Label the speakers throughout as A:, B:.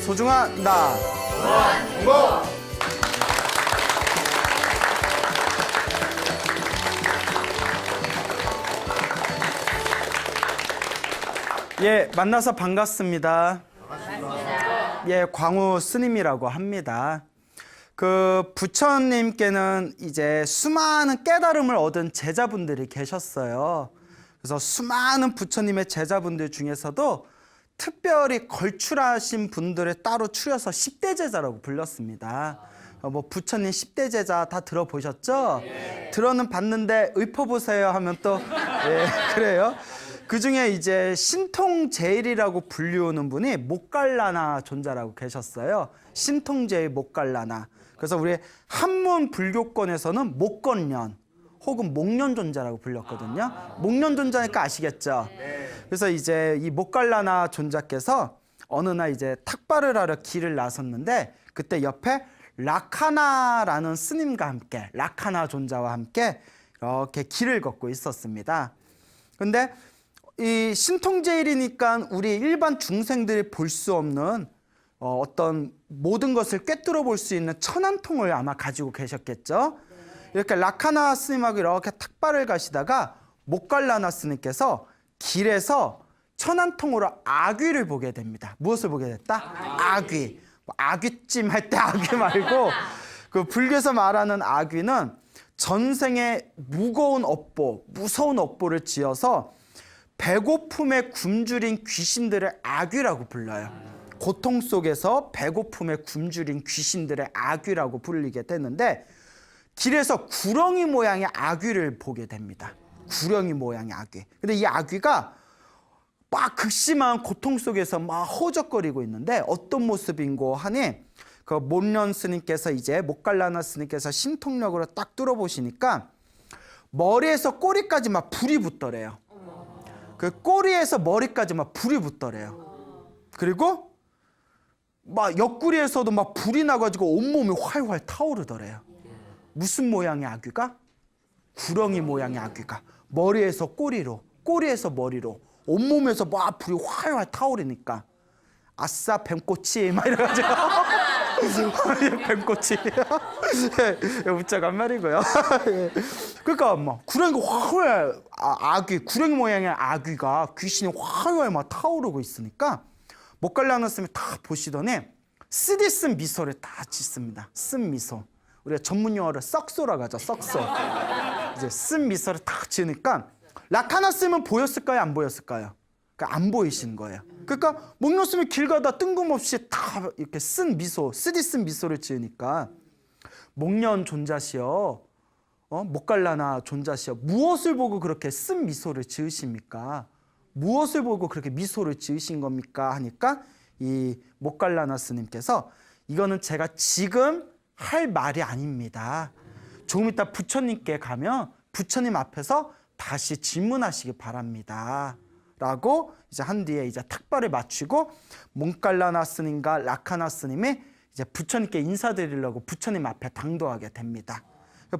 A: 소중한 나 예, 만나서 반갑습니다. 예, 광우 스님이라고 합니다. 그 부처님께는 이제 수많은 깨달음을 얻은 제자분들이 계셨어요. 그래서 수많은 부처님의 제자분들 중에서도 특별히 걸출하신 분들을 따로 추려서 10대 제자라고 불렀습니다. 뭐 부처님 10대 제자 다 들어보셨죠? 들어는 봤는데 읊어보세요 하면 또 예, 그래요. 그 중에 이제 신통제일이라고 불리우는 분이 목갈라나 존자라고 계셨어요. 신통제일 목갈라나. 그래서 우리 한문 불교권에서는 목건련 혹은 목련존자라고 불렸거든요. 목련존자니까 아시겠죠? 그래서 이제 이 목갈라나 존자께서 어느 날 이제 탁발을 하러 길을 나섰는데 그때 옆에 라카나라는 스님과 함께 라카나 존자와 함께 이렇게 길을 걷고 있었습니다. 근데 이 신통제일이니까 우리 일반 중생들이 볼 수 없는 어떤 모든 것을 꿰뚫어 볼 수 있는 천안통을 아마 가지고 계셨겠죠. 이렇게 라카나 스님하고 이렇게 탁발을 가시다가 목갈라나 스님께서 길에서 천안통으로 아귀를 보게 됩니다. 무엇을 보게 됐다? 아귀. 아귀찜 할 때 아귀 말고 그 불교에서 말하는 아귀는 전생에 무거운 업보, 무서운 업보를 지어서 배고픔에 굶주린 귀신들을 아귀라고 불러요. 고통 속에서 배고픔에 굶주린 귀신들의 아귀라고 불리게 되는데 길에서 구렁이 모양의 아귀를 보게 됩니다. 구렁이 모양의 아귀. 근데 이 아귀가 막 극심한 고통 속에서 막 허우적거리고 있는데 어떤 모습인고 하니 그 목련 스님께서 이제 목갈라나 스님께서 신통력으로 딱 뚫어보시니까 머리에서 꼬리까지 막 불이 붙더래요. 그 꼬리에서 머리까지 막 불이 붙더래요. 그리고 막 옆구리에서도 막 불이 나가지고 온몸이 활활 타오르더래요. 무슨 모양의 아귀가? 구렁이 모양의 아귀가 머리에서 꼬리로, 꼬리에서 머리로, 온몸에서 막 불이 활활 타오르니까 아싸 뱀꼬치 막 이래가지고 뱀꼬치 웃자가 한 말이고요. 그러니까 막 구렁이가 활활 아귀, 구렁이 모양의 아귀가 귀신이 활활 막 타오르고 있으니까 목갈라나 스님이 다 보시더니 쓰디쓴 미소를 다 짓습니다. 쓴 미소. 우리가 전문 용어로 썩소라고 하죠. 썩소. 이제 쓴 미소를 딱 지으니까 라카나 스님은 보였을까요? 안 보였을까요? 그러니까 안 보이신 거예요. 그러니까 목련 스님이 길 가다 뜬금없이 다 이렇게 쓴 미소, 쓰디쓴 미소를 지으니까 목련 존자시여, 목갈라나 존자시여, 무엇을 보고 그렇게 쓴 미소를 지으십니까? 무엇을 보고 그렇게 미소를 지으신 겁니까? 하니까 이 목갈라나 스님께서 이거는 제가 지금 할 말이 아닙니다. 조금 이따 부처님께 가면 부처님 앞에서 다시 질문하시기 바랍니다. 라고 이제 한 뒤에 이제 탁발을 맞추고 몽칼라나 스님과 라카나 스님이 이제 부처님께 인사드리려고 부처님 앞에 당도하게 됩니다.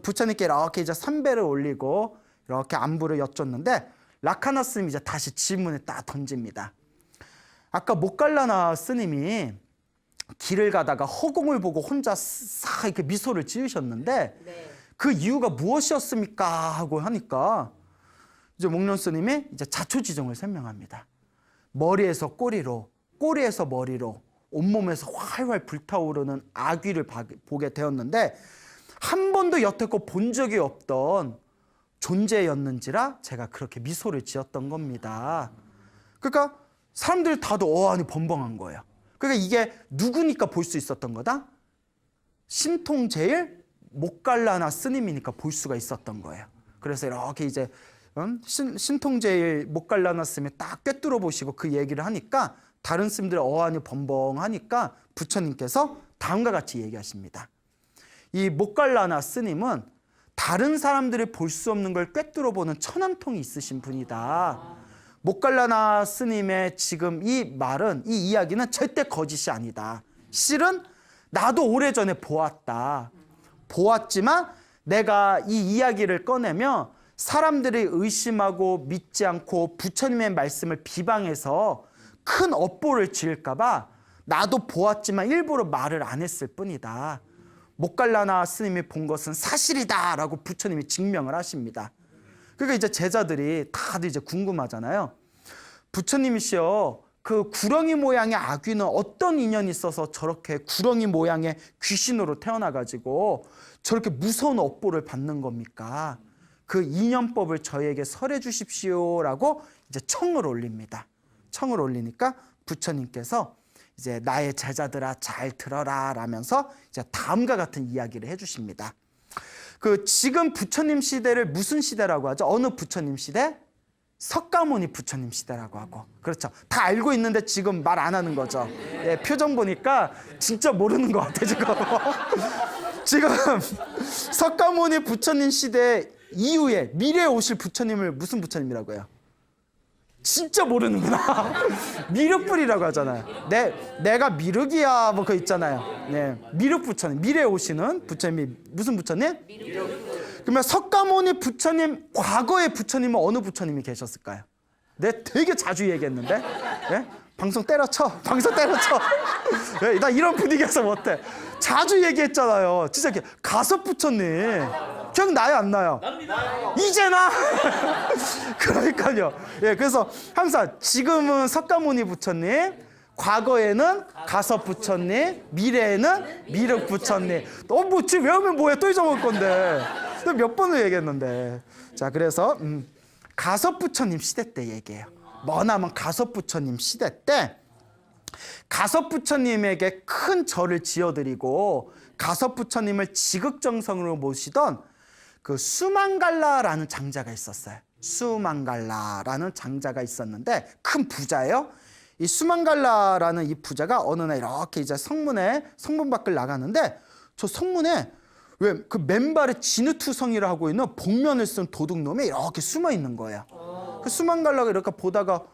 A: 부처님께 이렇게 이제 선배를 올리고 이렇게 안부를 여쭙는데 라카나 스님이 이제 다시 질문을 딱 던집니다. 아까 몽칼라나 스님이 길을 가다가 허공을 보고 혼자 싹 이렇게 미소를 지으셨는데
B: 네.
A: 그 이유가 무엇이었습니까? 하고 하니까 이제 목련 스님이 이제 자초지종을 설명합니다. 머리에서 꼬리로, 꼬리에서 머리로 온몸에서 활활 불타오르는 아귀를 보게 되었는데 한 번도 여태껏 본 적이 없던 존재였는지라 제가 그렇게 미소를 지었던 겁니다. 그러니까 사람들이 다들 어안이 번벙한 거예요. 그러니까 이게 누구니까 볼 수 있었던 거다? 신통제일 몽칼라나 스님이니까 볼 수가 있었던 거예요. 그래서 이렇게 이제 신통제일 몽칼라나 스님이 딱 꿰뚫어 보시고 그 얘기를 하니까 다른 스님들의 어안이 번벙하니까 부처님께서 다음과 같이 얘기하십니다. 이 몽칼라나 스님은 다른 사람들이 볼 수 없는 걸 꿰뚫어 보는 천안통이 있으신 분이다. 몽칼라나 스님의 지금 이 말은, 이 이야기는 절대 거짓이 아니다. 실은 나도 오래전에 보았다. 보았지만 내가 이 이야기를 꺼내면 사람들이 의심하고 믿지 않고 부처님의 말씀을 비방해서 큰 업보를 지을까 봐 나도 보았지만 일부러 말을 안 했을 뿐이다. 몽칼라나 스님이 본 것은 사실이다 라고 부처님이 증명을 하십니다. 그러니까 이제 제자들이 다들 이제 궁금하잖아요. 부처님이시여, 그 구렁이 모양의 아귀는 어떤 인연이 있어서 저렇게 구렁이 모양의 귀신으로 태어나가지고 저렇게 무서운 업보를 받는 겁니까? 그 인연법을 저에게 설해 주십시오라고 이제 청을 올립니다. 청을 올리니까 부처님께서 이제 나의 제자들아 잘 들어라 라면서 이제 다음과 같은 이야기를 해주십니다. 그 지금 부처님 시대를 무슨 시대라고 하죠? 어느 부처님 시대? 석가모니 부처님 시대라고 하고. 그렇죠. 다 알고 있는데 지금 말 안 하는 거죠. 예, 표정 보니까 진짜 모르는 것 같아 지금. 지금 석가모니 부처님 시대 이후에 미래에 오실 부처님을 무슨 부처님이라고 해요? 진짜 모르는구나. 미륵불이라고 하잖아요. 내가 미륵이야 뭐 그거 있잖아요. 네, 미륵 부처님, 미래에 오시는 부처님이 무슨 부처님? 그러면 석가모니 부처님 과거의 부처님은 어느 부처님이 계셨을까요? 내 되게 자주 얘기했는데, 네? 방송 때려쳐, 방송 때려쳐. 네, 나 이런 분위기에서 못해. 자주 얘기했잖아요. 진짜 가섭 부처님. 기억나요 안 나요? 이제 나. 그러니까요. 예, 그래서 항상 지금은 석가모니 부처님, 과거에는 가섭 부처님, 미래에는 미륵 부처님. 뭐 지금 외우면 뭐해? 또 잊어먹을 건데. 몇 번을 얘기했는데. 자, 그래서 가섭 부처님 시대 때 얘기해요. 머나먼 가섭 부처님 시대 때 가섭 부처님에게 큰 절을 지어드리고 가섭 부처님을 지극정성으로 모시던 그 수망갈라라는 장자가 있었어요. 수망갈라라는 장자가 있었는데 큰 부자예요. 이 수망갈라라는 이 부자가 어느 날 이렇게 이제 성문 밖을 나가는데 저 성문에 왜 그 맨발에 진흙투성이를 하고 있는 복면을 쓴 도둑놈이 이렇게 숨어 있는 거예요. 그 수망갈라가 이렇게 보다가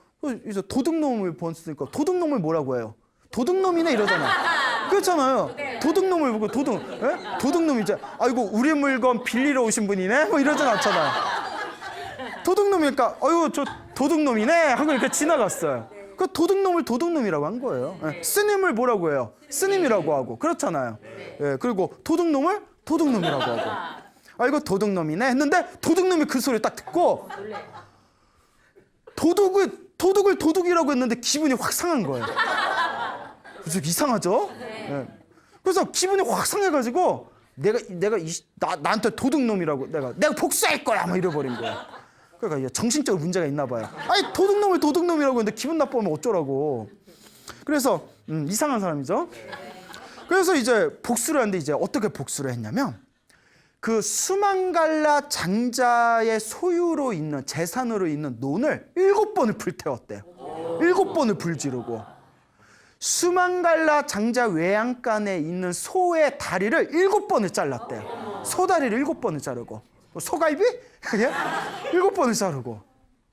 A: 이제 도둑놈을 보니까 도둑놈을 뭐라고 해요? 도둑놈이네 이러잖아요. 그렇잖아요. 도둑놈을 보고 도둑놈이 이제 아이고 우리 물건 빌리러 오신 분이네 뭐 이러진 않잖아요. 도둑놈이니까 아이고 저 도둑놈이네 하고 이렇게 지나갔어요. 그 도둑놈을 도둑놈이라고 한 거예요. 예. 스님을 뭐라고 해요? 스님이라고 하고 그렇잖아요. 예. 그리고 도둑놈을 도둑놈이라고 하고 아이고 도둑놈이네 했는데 도둑놈이 그 소리 딱 듣고 도둑을 도둑이라고 했는데 기분이 확 상한 거예요. 그래서 이상하죠? 예. 그래서 기분이 확 상해가지고 나한테 도둑놈이라고 내가 복수할 거야 막 이래버린 거야. 그러니까 정신적으로 문제가 있나 봐요. 아니 도둑놈을 도둑놈이라고 했는데 기분 나쁘면 어쩌라고. 그래서 이상한 사람이죠. 그래서 이제 복수를 했는데 이제 어떻게 복수를 했냐면 그 수망갈라 장자의 소유로 있는 재산으로 있는 논을 7번을 불태웠대요. 7번을 불지르고 수망갈라 장자 외양간에 있는 소의 다리를 7번을 잘랐대요. 소 다리를 7번을 자르고 소갈비? 예? 7번을 자르고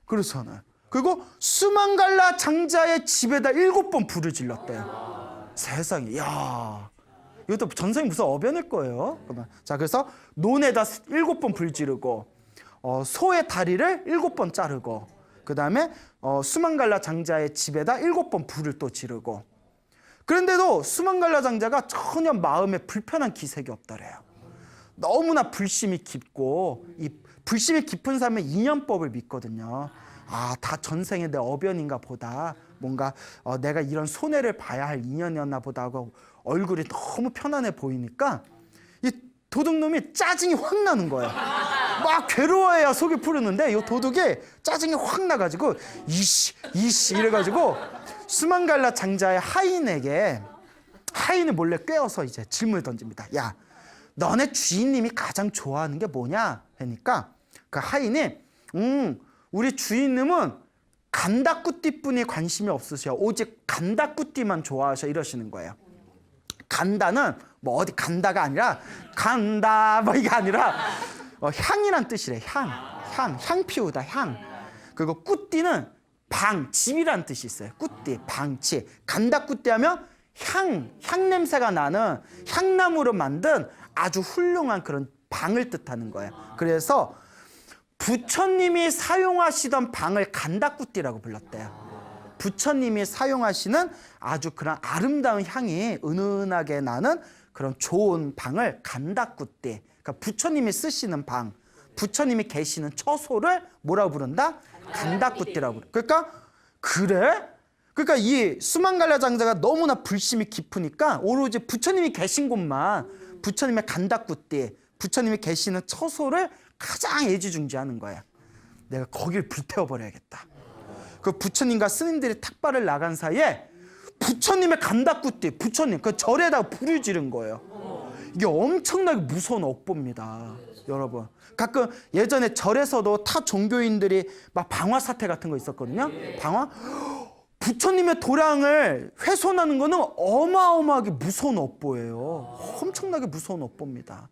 A: 그렇잖아요. 그리고 수만갈라 장자의 집에다 7번 불을 질렀대요. 세상에, 야, 이것도 전생에 무슨 어변일 거예요. 자, 그래서 논에다 7번 불 지르고, 소의 다리를 7번 자르고, 그 다음에 수만갈라 장자의 집에다 7번 불을 또 지르고. 그런데도 수만갈라 장자가 전혀 마음에 불편한 기색이 없더래요. 너무나 불심이 깊고, 이 불심이 깊은 사람은 인연법을 믿거든요. 아, 다 전생에 내 어변인가 보다. 뭔가 내가 이런 손해를 봐야 할 인연이었나 보다 하고 얼굴이 너무 편안해 보이니까 이 도둑놈이 짜증이 확 나는 거예요. 막 괴로워해야 속이 푸르는데 이 도둑이 짜증이 확 나가지고 이씨 이래가지고 수만갈라 장자의 하인에게 하인을 몰래 꿰어서 이제 질문을 던집니다. 야, 너네 주인님이 가장 좋아하는 게 뭐냐? 하니까 그 하인이 우리 주인님은 간다꾸띠뿐이 관심이 없으셔. 오직 간다꾸띠만 좋아하셔. 이러시는 거예요. 간다는 뭐 어디 간다가 아니라 간다 뭐 이게 아니라 향이란 뜻이래. 향 피우다 향. 그리고 꾸띠는 방, 집이란 뜻이 있어요. 꾸띠, 방치. 간다꾸띠 하면 향 냄새가 나는 향나무로 만든 아주 훌륭한 그런 방을 뜻하는 거예요. 그래서 부처님이 사용하시던 방을 간다꾸띠라고 불렀대요. 부처님이 사용하시는 아주 그런 아름다운 향이 은은하게 나는 그런 좋은 방을 간다꾸띠. 그러니까 부처님이 쓰시는 방, 부처님이 계시는 처소를 뭐라고 부른다? 간다꾸띠라고. 그러니까 그러니까 이 수만갈라 장자가 너무나 불심이 깊으니까 오로지 부처님이 계신 곳만 부처님의 간다꾸띠, 부처님이 계시는 처소를 가장 애지중지하는 거야. 내가 거길 불태워버려야겠다. 그 부처님과 스님들이 탁발을 나간 사이에 부처님의 간다꾸띠, 부처님 그 절에다가 불을 지른 거예요. 이게 엄청나게 무서운 억보입니다, 여러분. 가끔 예전에 절에서도 타 종교인들이 막 방화 사태 같은 거 있었거든요. 방화? 부처님의 도량을 훼손하는 거는 어마어마하게 무서운 억보예요. 엄청나게 무서운 억보입니다.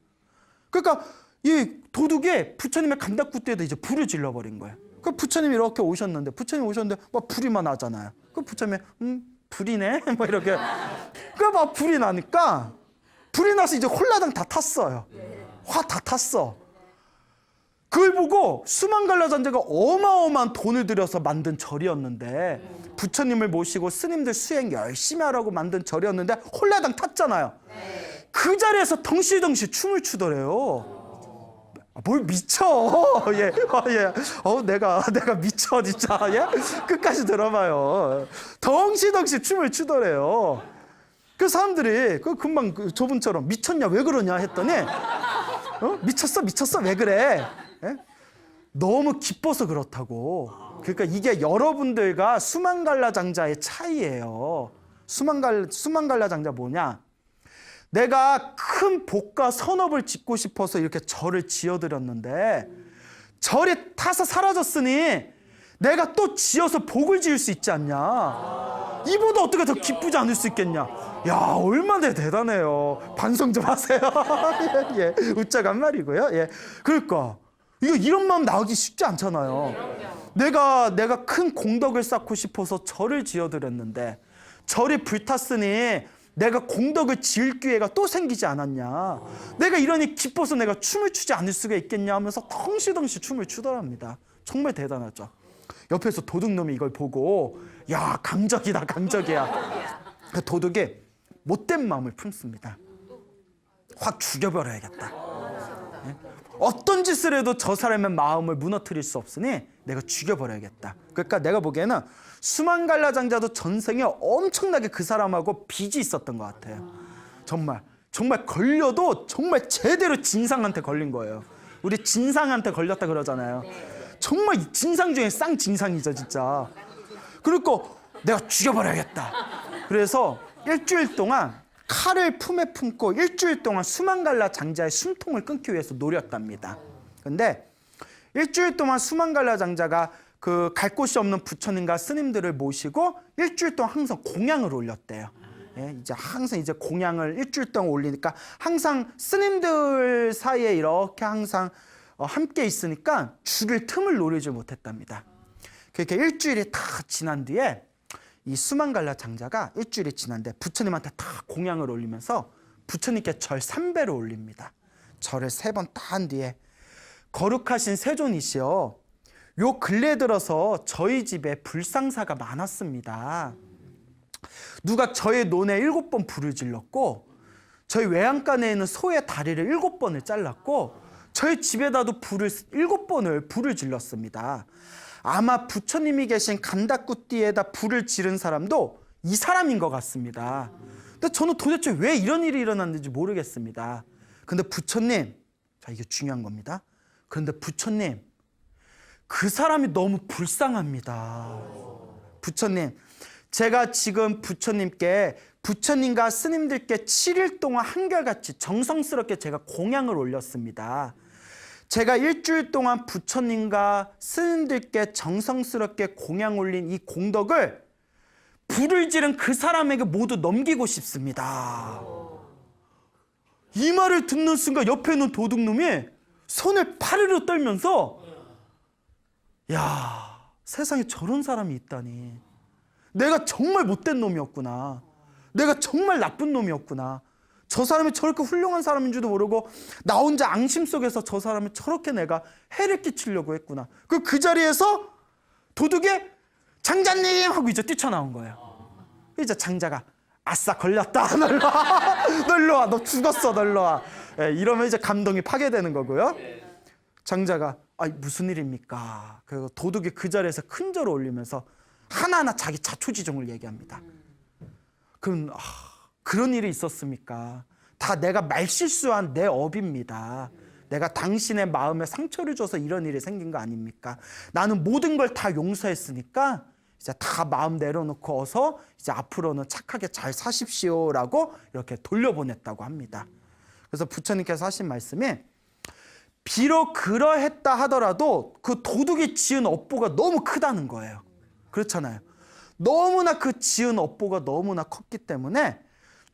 A: 그러니까 이 도둑이 부처님의 간다꾸띠에다 이제 불을 질러버린 거예요. 그 부처님이 이렇게 오셨는데 막 불이만 나잖아요. 그 부처님이 불이네 뭐 이렇게 그 막 불이 나니까 불이 나서 이제 홀라당 다 탔어요. 화 다 탔어. 그걸 보고 수만갈라 장자가 어마어마한 돈을 들여서 만든 절이었는데 부처님을 모시고 스님들 수행 열심히 하라고 만든 절이었는데 홀라당 탔잖아요. 그 자리에서 덩실덩실 춤을 추더래요. 뭘 미쳐? 예, 내가 미쳐 진짜. 예, 끝까지 들어봐요. 덩실덩실 춤을 추더래요. 그 사람들이 그 금방 저분처럼 미쳤냐 왜 그러냐 했더니 미쳤어 왜 그래? 예? 너무 기뻐서 그렇다고. 그러니까 이게 여러분들과 수만갈라 장자의 차이예요. 수만갈라 장자 뭐냐? 내가 큰 복과 선업을 짓고 싶어서 이렇게 절을 지어드렸는데 절이 타서 사라졌으니 내가 또 지어서 복을 지을 수 있지 않냐. 이보다 어떻게 더 기쁘지 않을 수 있겠냐. 야, 얼마나 대단해요. 반성 좀 하세요. 예, 웃자간 말이고요. 예, 그러니까 이런 마음 나오기 쉽지 않잖아요. 내가 큰 공덕을 쌓고 싶어서 절을 지어드렸는데 절이 불탔으니 내가 공덕을 지을 기회가 또 생기지 않았냐. 내가 이러니 기뻐서 내가 춤을 추지 않을 수가 있겠냐 하면서 덩실덩실 춤을 추더랍니다. 정말 대단하죠. 옆에서 도둑놈이 이걸 보고 야, 강적이다 강적이야. 그 도둑이 못된 마음을 품습니다. 확 죽여버려야겠다. 네? 어떤 짓을 해도 저 사람의 마음을 무너뜨릴 수 없으니 내가 죽여버려야겠다. 그러니까 내가 보기에는 수만갈라 장자도 전생에 엄청나게 그 사람하고 빚이 있었던 것 같아요. 정말 걸려도 정말 제대로 진상한테 걸린 거예요. 우리 진상한테 걸렸다 그러잖아요. 정말 진상 중에 쌍진상이죠 진짜. 그러니까 내가 죽여버려야겠다. 그래서 일주일 동안 칼을 품에 품고 일주일 동안 수만갈라 장자의 숨통을 끊기 위해서 노렸답니다. 근데 일주일 동안 수만갈라 장자가 그 갈 곳이 없는 부처님과 스님들을 모시고 일주일 동안 항상 공양을 올렸대요. 예, 이제 항상 이제 공양을 일주일 동안 올리니까 항상 스님들 사이에 이렇게 항상 함께 있으니까 죽일 틈을 노리지 못했답니다. 그렇게 일주일이 다 지난 뒤에 이 수만갈라 장자가 일주일이 지난데 부처님한테 다 공양을 올리면서 부처님께 절 3배를 올립니다. 절을 3번 다 한 뒤에 거룩하신 세존이시여, 요 근래 들어서 저희 집에 불상사가 많았습니다. 누가 저의 논에 7번 불을 질렀고 저희 외양간에 있는 소의 다리를 7번을 잘랐고 저희 집에다도 불을 7번을 불을 질렀습니다. 아마 부처님이 계신 간다꾸띠에다 불을 지른 사람도 이 사람인 것 같습니다. 근데 저는 도대체 왜 이런 일이 일어났는지 모르겠습니다. 근데 부처님, 자, 이게 중요한 겁니다. 그런데 부처님, 그 사람이 너무 불쌍합니다. 부처님, 제가 지금 부처님과 스님들께 7일 동안 한결같이 정성스럽게 제가 공양을 올렸습니다. 제가 일주일 동안 부처님과 스님들께 정성스럽게 공양 올린 이 공덕을 불을 지른 그 사람에게 모두 넘기고 싶습니다. 이 말을 듣는 순간 옆에 있는 도둑놈이 손을 파르르 떨면서, 야, 세상에 저런 사람이 있다니. 내가 정말 못된 놈이었구나. 내가 정말 나쁜 놈이었구나. 저 사람이 저렇게 훌륭한 사람인 줄도 모르고 나 혼자 앙심 속에서 저 사람을 저렇게 내가 해를 끼치려고 했구나. 그 자리에서 도둑이 장자님 하고 이제 뛰쳐나온 거예요. 이제 장자가 아싸 걸렸다. 너 일로 와. 너 일로 와. 너 죽었어. 너 일로 와. 예, 이러면 이제 감동이 파괴되는 거고요. 장자가 무슨 일입니까? 그리고 도둑이 그 자리에서 큰 절을 올리면서 하나하나 자기 자초지종을 얘기합니다. 그럼 그런 일이 있었습니까? 다 내가 말실수한 내 업입니다. 내가 당신의 마음에 상처를 줘서 이런 일이 생긴 거 아닙니까? 나는 모든 걸 다 용서했으니까 이제 다 마음 내려놓고 어서 이제 앞으로는 착하게 잘 사십시오라고 이렇게 돌려보냈다고 합니다. 그래서 부처님께서 하신 말씀이, 비록 그러했다 하더라도 그 도둑이 지은 업보가 너무 크다는 거예요. 그렇잖아요. 너무나 그 지은 업보가 너무나 컸기 때문에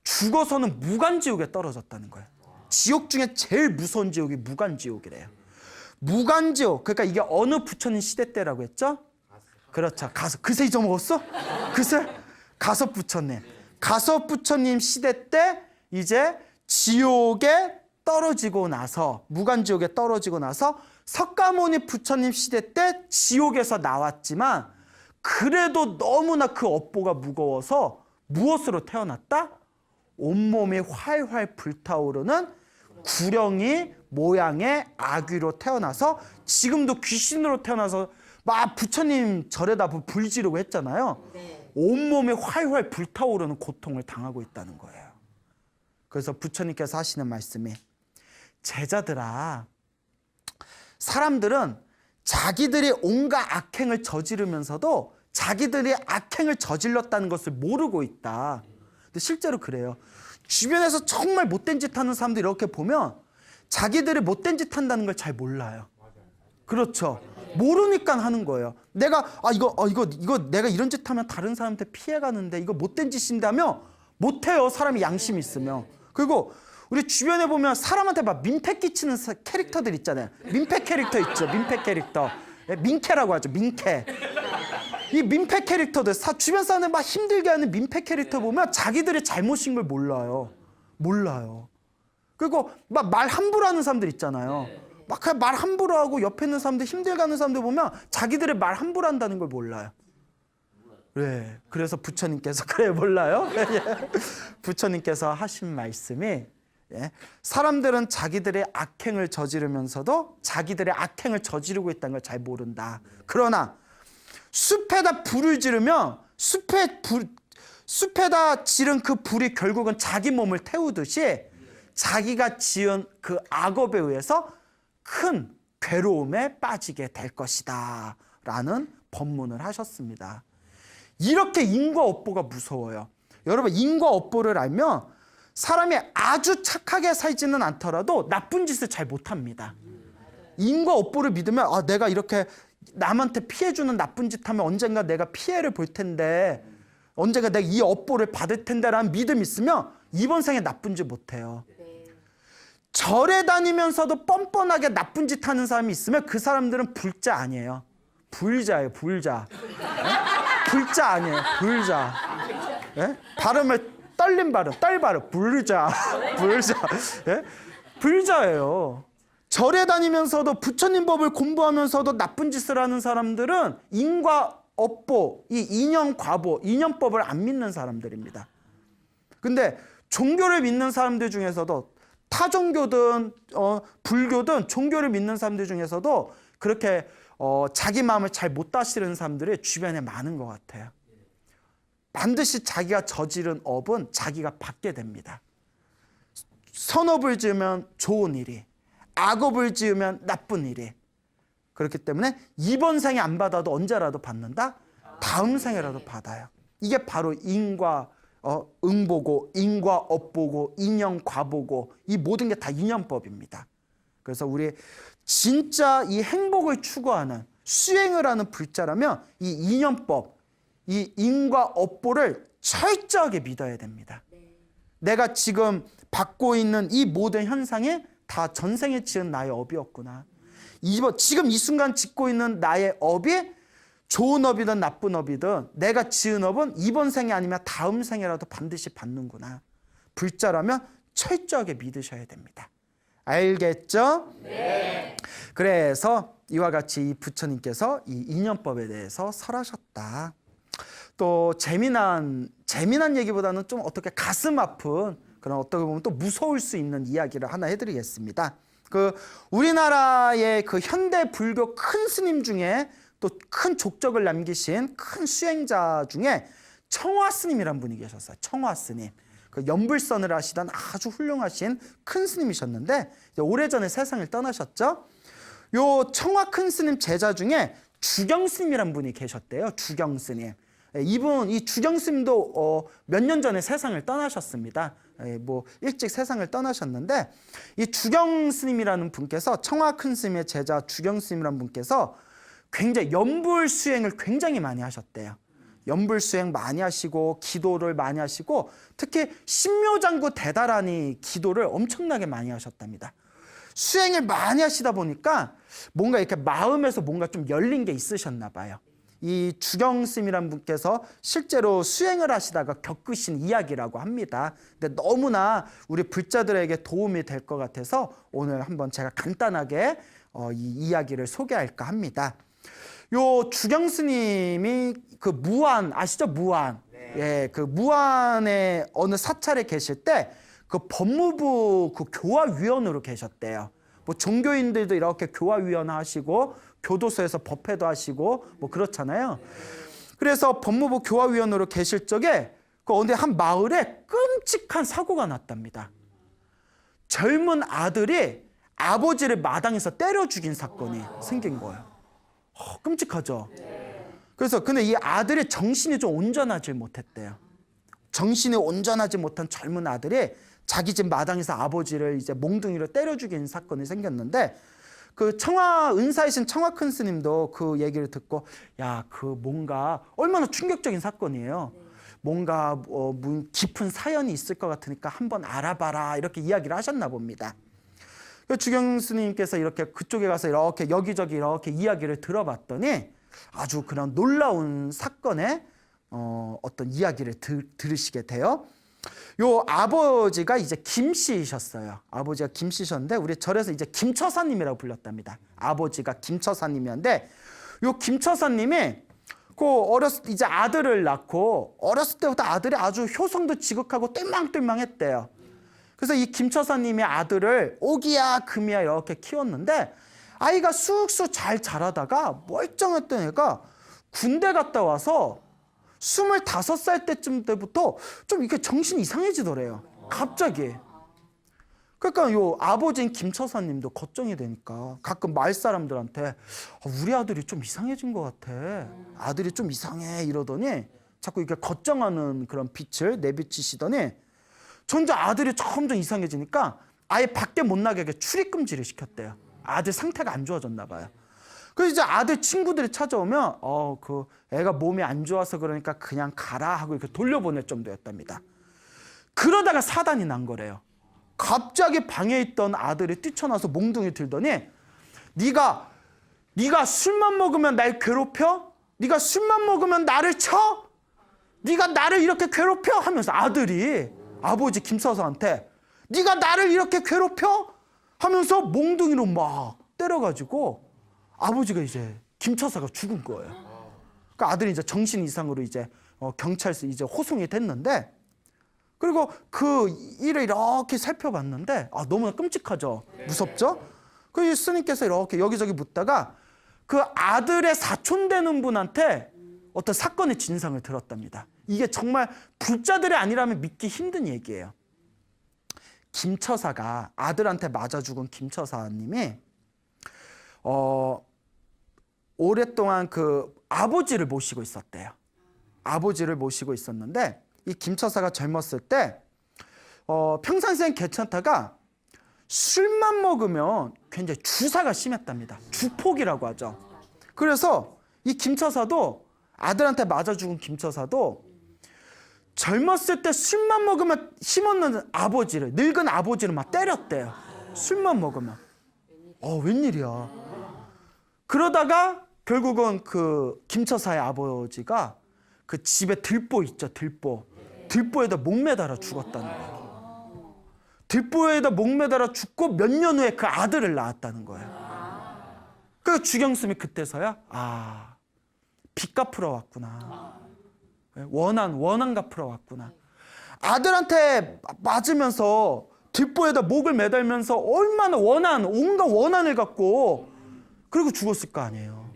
A: 죽어서는 무간지옥에 떨어졌다는 거예요. 지옥 중에 제일 무서운 지옥이 무간지옥이래요. 무간지옥, 그러니까 이게 어느 부처님 시대 때라고 했죠? 그렇죠. 그새 잊어먹었어? 그새? 가섭 부처님. 가섭 부처님 시대 때 이제 지옥에 떨어지고 나서, 무간지옥에 떨어지고 나서 석가모니 부처님 시대 때 지옥에서 나왔지만 그래도 너무나 그 업보가 무거워서 무엇으로 태어났다? 온몸이 활활 불타오르는 구렁이 모양의 아귀로 태어나서 지금도 귀신으로 태어나서 막 부처님 절에다 불 지르고 했잖아요. 온몸이 활활 불타오르는 고통을 당하고 있다는 거예요. 그래서 부처님께서 하시는 말씀이, 제자들아, 사람들은 자기들이 온갖 악행을 저지르면서도 자기들이 악행을 저질렀다는 것을 모르고 있다. 근데 실제로 그래요. 주변에서 정말 못된 짓 하는 사람들 이렇게 보면 자기들이 못된 짓 한다는 걸 잘 몰라요. 그렇죠. 모르니까 하는 거예요. 내가 이거 내가 이런 짓 하면 다른 사람한테 피해 가는데 이거 못된 짓인데 하며 못 해요. 사람이 양심이 있으면. 그리고 우리 주변에 보면 사람한테 막 민폐 끼치는 캐릭터들 있잖아요. 민폐 캐릭터 있죠. 민폐 캐릭터. 민캐라고 하죠. 민캐. 이 민폐 캐릭터들, 주변 사람들 막 힘들게 하는 민폐 캐릭터 보면 자기들의 잘못인 걸 몰라요. 그리고 막 말 함부로 하는 사람들 있잖아요. 막 그냥 말 함부로 하고 옆에 있는 사람들 힘들게 하는 사람들 보면 자기들의 말 함부로 한다는 걸 몰라요. 네, 그래서 부처님께서 몰라요? 부처님께서 하신 말씀이, 사람들은 자기들의 악행을 저지르면서도 자기들의 악행을 저지르고 있다는 걸 잘 모른다. 그러나 숲에다 불을 지르면 숲에다 지른 그 불이 결국은 자기 몸을 태우듯이 자기가 지은 그 악업에 의해서 큰 괴로움에 빠지게 될 것이다 라는 법문을 하셨습니다. 이렇게 인과 업보가 무서워요. 여러분, 인과 업보를 알면 사람이 아주 착하게 살지는 않더라도 나쁜 짓을 잘 못합니다. 인과 업보를 믿으면 내가 이렇게 남한테 피해주는 나쁜 짓 하면 언젠가 내가 피해를 볼 텐데, 언젠가 내가 이 업보를 받을 텐데 라는 믿음이 있으면 이번 생에 나쁜 짓 못해요. 절에 다니면서도 뻔뻔하게 나쁜 짓 하는 사람이 있으면 그 사람들은 불자 아니에요. 불자예요, 불자. 예? 불자 아니에요, 불자. 예? 발음을 떨린 발음, 떨 발음, 불자, 불자. 예? 불자예요. 절에 다니면서도 부처님 법을 공부하면서도 나쁜 짓을 하는 사람들은 인과 업보, 이 인연 과보, 인연법을 안 믿는 사람들입니다. 근데 종교를 믿는 사람들 중에서도 타종교든 불교든 종교를 믿는 사람들 중에서도 그렇게 자기 마음을 잘 못 다스리는 사람들이 주변에 많은 것 같아요. 반드시 자기가 저지른 업은 자기가 받게 됩니다. 선업을 지으면 좋은 일이, 악업을 지으면 나쁜 일이. 그렇기 때문에 이번 생에 안 받아도 언제라도 받는다? 다음 생에라도 받아요. 이게 바로 인과 응보고, 인과 업보고, 인연 과보고, 이 모든 게 다 인연법입니다. 그래서 우리 진짜 이 행복을 추구하는, 수행을 하는 불자라면 이 인연법, 이 인과 업보를 철저하게 믿어야 됩니다. 내가 지금 받고 있는 이 모든 현상이 다 전생에 지은 나의 업이었구나. 지금 이 순간 짓고 있는 나의 업이 좋은 업이든 나쁜 업이든 내가 지은 업은 이번 생이 아니면 다음 생이라도 반드시 받는구나. 불자라면 철저하게 믿으셔야 됩니다. 알겠죠? 네. 그래서 이와 같이 이 부처님께서 이 인연법에 대해서 설하셨다. 또 재미난 얘기보다는 좀 어떻게 가슴 아픈 그런 어떻게 보면 또 무서울 수 있는 이야기를 하나 해드리겠습니다. 우리나라의 현대 불교 큰 스님 중에 또 큰 족적을 남기신 큰 수행자 중에 청화 스님이란 분이 계셨어요. 청화 스님. 연불선을 하시던 아주 훌륭하신 큰 스님이셨는데 오래전에 세상을 떠나셨죠. 요 청화 큰 스님 제자 중에 주경 스님이란 분이 계셨대요. 주경 스님. 이 주경 스님도 몇 년 전에 세상을 떠나셨습니다. 일찍 세상을 떠나셨는데 이 주경 스님이라는 분께서 청화 큰 스님의 제자 주경 스님이라는 분께서 굉장히 연불 수행을 굉장히 많이 하셨대요. 연불 수행 많이 하시고 기도를 많이 하시고 특히 신묘장구 대다라니 기도를 엄청나게 많이 하셨답니다. 수행을 많이 하시다 보니까 뭔가 이렇게 마음에서 뭔가 좀 열린 게 있으셨나 봐요. 이 주경 스님이라는 분께서 실제로 수행을 하시다가 겪으신 이야기라고 합니다. 근데 너무나 우리 불자들에게 도움이 될 것 같아서 오늘 한번 제가 간단하게 이 이야기를 소개할까 합니다. 요 주경 스님이 무안 아시죠? 무안. 네. 예, 무안의 어느 사찰에 계실 때 법무부 교화위원으로 계셨대요. 종교인들도 이렇게 교화위원 하시고 교도소에서 법회도 하시고 그렇잖아요. 그래서 법무부 교화위원으로 계실 적에 어느 한 마을에 끔찍한 사고가 났답니다. 젊은 아들이 아버지를 마당에서 때려 죽인 사건이 생긴 거예요. 끔찍하죠. 그래서 근데 이 아들의 정신이 좀 온전하지 못했대요. 정신이 온전하지 못한 젊은 아들이 자기 집 마당에서 아버지를 이제 몽둥이로 때려 죽인 사건이 생겼는데 청화 은사이신 청화 큰 스님도 그 얘기를 듣고 뭔가 얼마나 충격적인 사건이에요. 뭔가 깊은 사연이 있을 것 같으니까 한번 알아봐라 이렇게 이야기를 하셨나 봅니다. 주경 스님께서 이렇게 그쪽에 가서 이렇게 여기저기 이렇게 이야기를 들어봤더니 아주 그런 놀라운 사건의 어떤 이야기를 들으시게 돼요. 요 아버지가 이제 김씨이셨어요. 아버지가 김씨셨는데 우리 절에서 이제 김처사님이라고 불렀답니다. 아버지가 김처사님이었는데 요 김처사님이 이제 아들을 낳고 어렸을 때부터 아들이 아주 효성도 지극하고 똘망똘망했대요. 그래서 이 김처사님의 아들을 오기야 금이야 이렇게 키웠는데 아이가 쑥쑥 잘 자라다가 멀쩡했던 애가 군대 갔다 와서 25살 때쯤 때부터 좀 이렇게 정신이 이상해지더래요. 갑자기. 그러니까 요 아버지인 김처사님도 걱정이 되니까 가끔 마을 사람들한테 우리 아들이 좀 이상해진 것 같아. 아들이 좀 이상해 이러더니 자꾸 이렇게 걱정하는 그런 빛을 내비치시더니 점점 아들이 점점 이상해지니까 아예 밖에 못 나게 출입금지를 시켰대요. 아들 상태가 안 좋아졌나 봐요. 그래서 이제 아들 친구들이 찾아오면 애가 몸이 안 좋아서 그러니까 그냥 가라 하고 이렇게 돌려보낼 정도였답니다. 그러다가 사단이 난 거래요. 갑자기 방에 있던 아들이 뛰쳐나서 몽둥이 들더니 네가 술만 먹으면 날 괴롭혀? 네가 술만 먹으면 나를 쳐? 네가 나를 이렇게 괴롭혀? 하면서 아들이 아버지 김서사한테 네가 나를 이렇게 괴롭혀? 하면서 몽둥이로 막 때려가지고 아버지가 이제 김처사가 죽은 거예요. 그러니까 아들이 이제 정신 이상으로 이제 경찰서 이제 호송이 됐는데, 그리고 그 일을 이렇게 살펴봤는데 너무나 끔찍하죠. 무섭죠? 그 스님께서 이렇게 여기저기 묻다가 그 아들의 사촌 되는 분한테 어떤 사건의 진상을 들었답니다. 이게 정말 불자들이 아니라면 믿기 힘든 얘기예요. 김처사가 아들한테 맞아 죽은 김처사님이 오랫동안 그 아버지를 모시고 있었대요. 아버지를 모시고 있었는데 이 김처사가 젊었을 때 평상시엔 괜찮다가 술만 먹으면 굉장히 주사가 심했답니다. 주폭이라고 하죠. 그래서 이 김처사도 아들한테 맞아 죽은 김처사도 젊었을 때 술만 먹으면 힘없는 아버지를, 늙은 아버지를 막 때렸대요. 술만 먹으면. 웬일이야. 그러다가 결국은 그 김처사의 아버지가 그 집에 들보 있죠, 들보. 들보에다 목매달아 죽었다는 거예요. 들보에다 목매달아 죽고 몇 년 후에 그 아들을 낳았다는 거예요. 그러니까 주경스님이 그때서야 빚 갚으러 왔구나. 원한 갚으러 왔구나. 아들한테 맞으면서 들보에다 목을 매달면서 얼마나 온갖 원한을 갖고 그리고 죽었을 거 아니에요.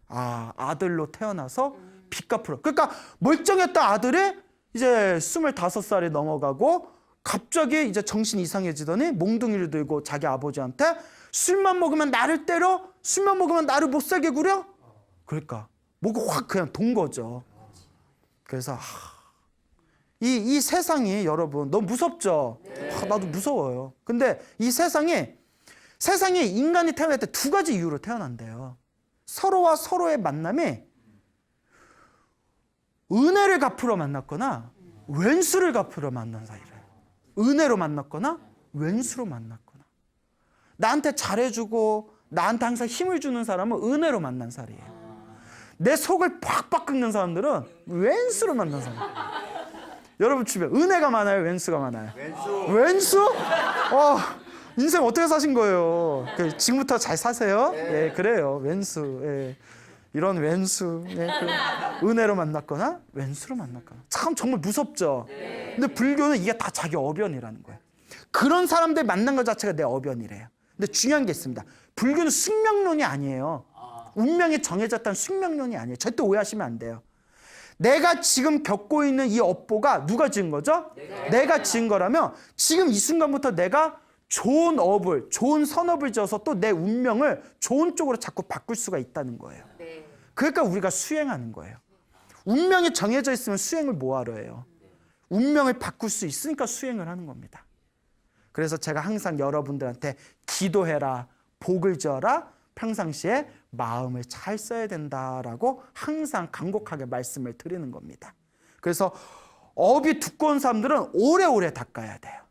A: 아들로 태어나서 빚 갚으러. 그러니까 멀쩡했던 아들이 이제 25살이 넘어가고 갑자기 이제 정신이 이상해지더니 몽둥이를 들고 자기 아버지한테 술만 먹으면 나를 때려? 술만 먹으면 나를 못 살게 구려? 그러니까 목을 확 그냥 돈 거죠. 그래서 이 세상이 여러분 너무 무섭죠? 나도 무서워요. 근데 이 세상에 인간이 태어날 때 두 가지 이유로 태어난대요. 서로와 서로의 만남이 은혜를 갚으러 만났거나 왼수를 갚으러 만난 사이래요. 은혜로 만났거나 왼수로 만났거나. 나한테 잘해주고 나한테 항상 힘을 주는 사람은 은혜로 만난 사이예요. 내 속을 팍팍 긁는 사람들은 왼수로 만난 사람. 여러분 주변 은혜가 많아요, 왼수가 많아요? 왼수? 인생 어떻게 사신 거예요? 지금부터 잘 사세요. 예, 그래요. 왼수. 예. 이런 왼수. 예, 은혜로 만났거나 왼수로 만났거나. 참 정말 무섭죠. 근데 불교는 이게 다 자기 어변이라는 거예요. 그런 사람들 만난 것 자체가 내 어변이래요. 근데 중요한 게 있습니다. 불교는 숙명론이 아니에요. 운명이 정해졌다는 숙명론이 아니에요. 절대 오해하시면 안 돼요. 내가 지금 겪고 있는 이 업보가 누가 지은 거죠? 내가 지은 거라면 지금 이 순간부터 내가 좋은 업을, 좋은 선업을 지어서 또 내 운명을 좋은 쪽으로 자꾸 바꿀 수가 있다는 거예요. 그러니까 우리가 수행하는 거예요. 운명이 정해져 있으면 수행을 뭐하러 해요? 운명을 바꿀 수 있으니까 수행을 하는 겁니다. 그래서 제가 항상 여러분들한테 기도해라, 복을 지어라, 평상시에 마음을 잘 써야 된다라고 항상 간곡하게 말씀을 드리는 겁니다. 그래서 업이 두꺼운 사람들은 오래오래 닦아야 돼요.